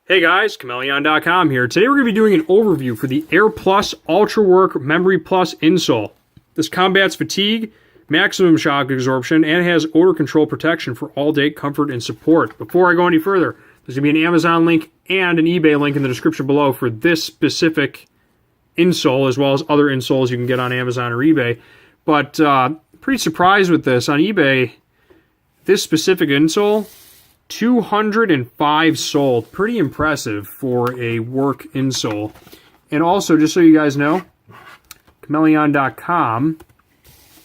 Hey guys, Chmelaeon.com here. Today we're going to be doing an overview for the Airplus Ultra Work Memory Plus insole. This combats fatigue, maximum shock absorption, and has odor control protection for all-day comfort and support. Before I go any further, there's going to be an Amazon link and an eBay link in the description below for this specific insole, as well as other insoles you can get on Amazon or eBay. But pretty surprised with this. On eBay, this specific insole, 205 sold. Pretty impressive for a work insole. And also, just so you guys know, Chmelaeon.com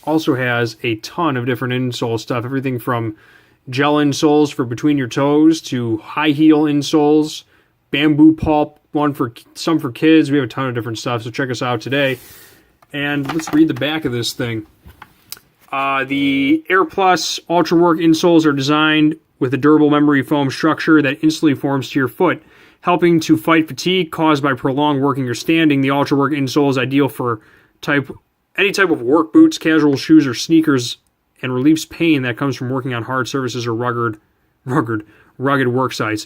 also has a ton of different insole stuff. Everything from gel insoles for between your toes to high heel insoles, bamboo pulp, one for some for kids. We have a ton of different stuff, so check us out today. And let's read the back of this thing. The Airplus Ultra Work insoles are designed with a durable memory foam structure that instantly forms to your foot, helping to fight fatigue caused by prolonged working or standing. The Ultra Work insole is ideal for any type of work boots, casual shoes, or sneakers, and relieves pain that comes from working on hard surfaces or rugged work sites.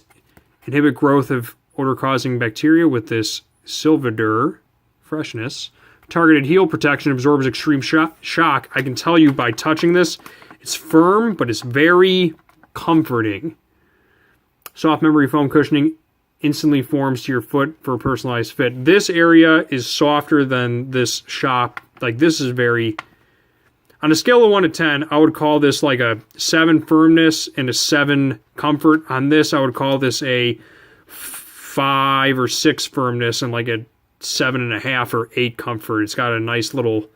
Inhibit growth of odor-causing bacteria with this Silvadur freshness. Targeted heel protection absorbs extreme shock. I can tell you by touching this, it's firm, but it's very comforting. Soft memory foam cushioning instantly forms to your foot for a personalized fit. This area is softer than this shop. Like, this is very... On a scale of 1 to 10, I would call this like a 7 firmness and a 7 comfort. On this, I would call this a 5 or 6 firmness and like a 7.5 or 8 comfort. It's got a nice little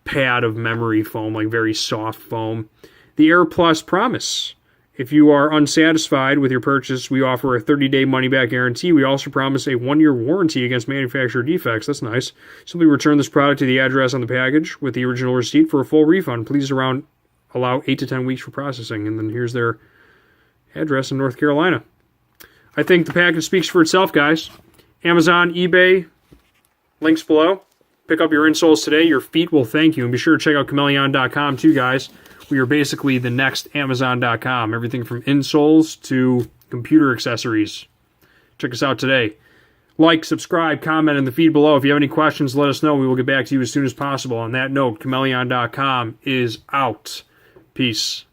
pad of memory foam, like very soft foam. The Airplus promise. If you are unsatisfied with your purchase, we offer a 30-day money-back guarantee. We also promise a 1-year warranty against manufacturer defects. That's nice. Simply return this product to the address on the package with the original receipt for a full refund. Please allow 8 to 10 weeks for processing. And then here's their address in North Carolina. I think the package speaks for itself, guys. Amazon, eBay, links below. Pick up your insoles today. Your feet will thank you. And be sure to check out Chmelaeon.com too, guys. We are basically the next Amazon.com. Everything from insoles to computer accessories. Check us out today. Like, subscribe, comment in the feed below. If you have any questions, let us know. We will get back to you as soon as possible. On that note, Chmelaeon.com is out. Peace.